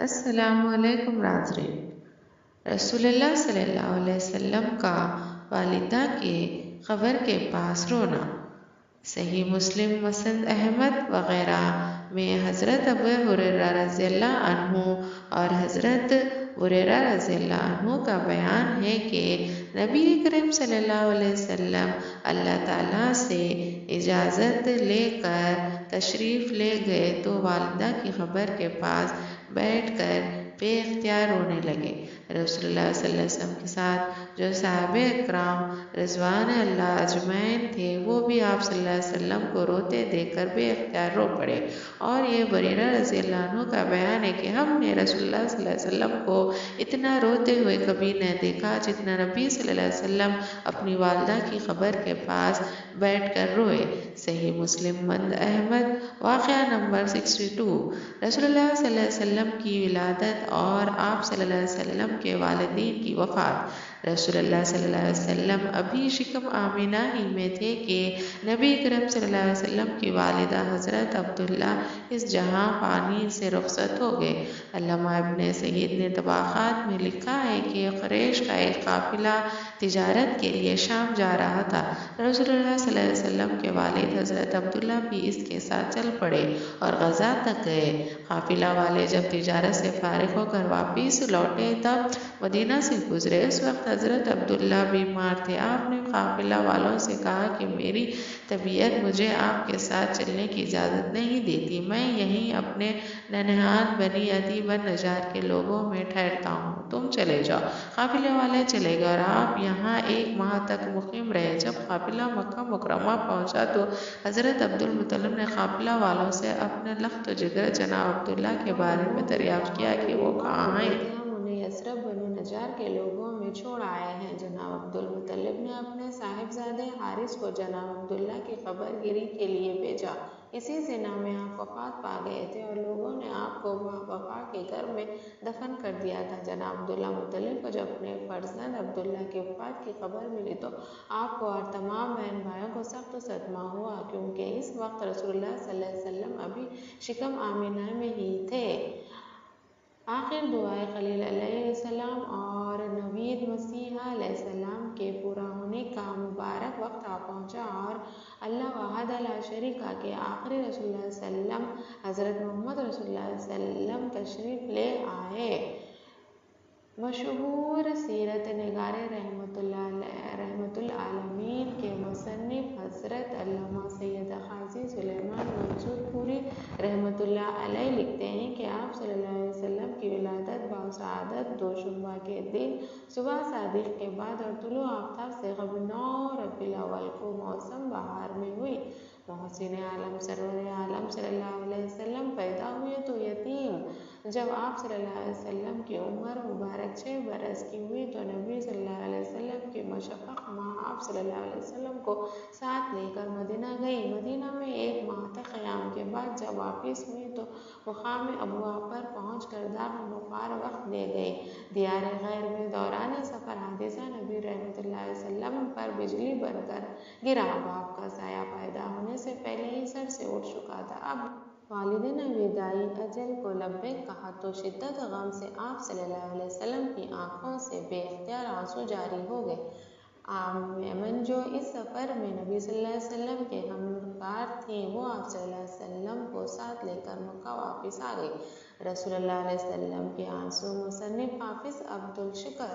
السلام علیکم ناظرین۔ رسول اللہ صلی اللہ علیہ وسلم کا والدہ کے قبر کے پاس رونا۔ صحیح مسلم، مسند احمد وغیرہ میں حضرت ابو ہریرہ رضی اللہ عنہ اور حضرت ہریرہ رضی اللہ عنہ کا بیان ہے کہ نبی کریم صلی اللہ علیہ وسلم اللہ تعالیٰ سے اجازت لے کر تشریف لے گئے تو والدہ کی قبر کے پاس بیٹھ کر بے اختیار رونے لگے۔ رسول اللہ صلی اللہ علیہ وسلم کے ساتھ جو صحابہ اکرام رضوان اللہ اجمعین تھے وہ بھی آپ صلی اللہ علیہ وسلم کو روتے دیکھ کر بے اختیار رو پڑے، اور یہ بریرہ رضی اللہ عنہ کا بیان ہے کہ ہم نے رسول اللہ صلی اللہ علیہ وسلم کو اتنا روتے ہوئے کبھی نہ دیکھا جتنا نبی صلی اللہ علیہ وسلم اپنی والدہ کی قبر کے پاس بیٹھ کر روئے۔ صحیح مسلم مند احمد واقعہ نمبر 62۔ رسول اللہ صلی اللہ علیہ وسلم کی ولادت اور آپ صلی اللہ علیہ وسلم کے والدین کی وفات۔ رسول اللہ صلی اللہ علیہ وسلم ابھی شکم آمنہ ہی میں تھے کہ نبی کریم صلی اللہ علیہ وسلم کی والدہ حضرت عبداللہ اس جہاں فانی سے رخصت ہو گئے۔ علامہ ابن سعید نے طبقات میں لکھا ہے کہ قریش کا ایک قافلہ تجارت کے لیے شام جا رہا تھا۔ رسول اللہ صلی اللہ علیہ وسلم کے والد حضرت عبداللہ بھی اس کے ساتھ چل پڑے اور غزہ تک گئے۔ قافلہ والے جب تجارت سے فارغ ہو کر واپس لوٹے تب مدینہ سے گزرے۔ اس وقت حضرت عبداللہ بیمار تھے۔ آپ نے قافلہ والوں سے کہا کہ میری طبیعت مجھے آپ کے ساتھ چلنے کی اجازت نہیں دیتی، میں یہیں اپنے ننھان بنی عدی بن نجار کے لوگوں میں ٹھہرتا ہوں، تم چلے جاؤ۔ قافلے والے چلے گئے اور آپ یہاں 1 ماہ تک مقیم رہے۔ جب قافلہ مکہ مکرمہ پہنچا تو حضرت عبدالمطلب نے قافلہ والوں سے اپنے لخت و جگر جناب عبداللہ کے بارے میں دریافت کیا کہ وہ کہاں ہیں۔ ہم انہیں یثرب بنو نجار کے لوگوں میں چھوڑ آئے ہیں۔ جناب عبدالمطلب نے اپنے صاحبزادے حارث کو جناب عبداللہ کی خبر گیری کے لیے بھیجا۔ اسی زنا میں آپ وفات پا گئے تھے اور لوگوں نے آپ کو وفا کے گھر میں دفن کر دیا تھا۔ جناب عبداللہ مطلب کو جب اپنے فرزند عبداللہ کی وفات کی خبر ملی تو آپ کو اور تمام بہن بھائیوں کو سخت صدمہ ہوا، کیونکہ اس وقت رسول اللہ صلی اللہ علیہ وسلم ابھی شکم آمنہ میں ہی تھے۔ آخر دعائے خلیل علیہ السلام اور نوید مسیح علیہ السلام کے پورا ہونے کا مبارک وقت آ پہنچا اور اللہ وحدہ لا شریک کے آخری رسول اللہ صلی اللہ علیہ وسلم حضرت محمد رسول اللہ صلی اللہ علیہ وسلم تشریف لے آئے۔ مشہور سیرت نگار رحمت العالمین کے مصنف حضرت علامہ سید قاضی سلیمان منصور پوری رحمت اللہ علیہ لکھتے ہیں کہ آپ صلی اللہ علیہ وسلم کی ولادت باسعادت دوشنبہ کے دن صبح صادق کے بعد اور طلوع آفتاب سے قبل 9 ربیع الاول کو موسم بہار میں ہوئی۔ محسن عالم سرور عالم صلی اللہ علیہ وسلم پیدا ہوئے تو یتیم۔ جب آپ صلی اللہ علیہ وسلم کی عمر مبارک 6 برس کی ہوئی تو نبی صلی اللہ علیہ وسلم کی مشفق ماں آپ صلی اللہ علیہ وسلم کو ساتھ لے کر مدینہ گئی۔ مدینہ میں 1 ماہ تک قیام کے بعد جب واپس ہوئی تو مقام ابوا پر پہنچ کر داغ نخار وقت دے گئی۔ دیار غیر میں دوران سفر حادثہ نبی رحمت اللہ علیہ وسلم پر بجلی بن کر گرا۔ باپ کا سایہ پیدا ہونے سے پہلے ہی سر سے اٹھ چکا تھا۔ اب والد نے وداعی اجل کو لبیک کہا تو شدت غم سے آپ صلی اللہ علیہ وسلم کی آنکھوں سے بے اختیار آنسو جاری ہو گئے۔ ایمن جو اس سفر میں نبی صلی اللہ علیہ وسلم کے ہمکار تھیں وہ آپ صلی اللہ علیہ وسلم کو ساتھ لے کر مکہ واپس آ گئی۔ رسول اللہ علیہ وسلم کے آنسو۔ مصنف حافظ عبدالشکر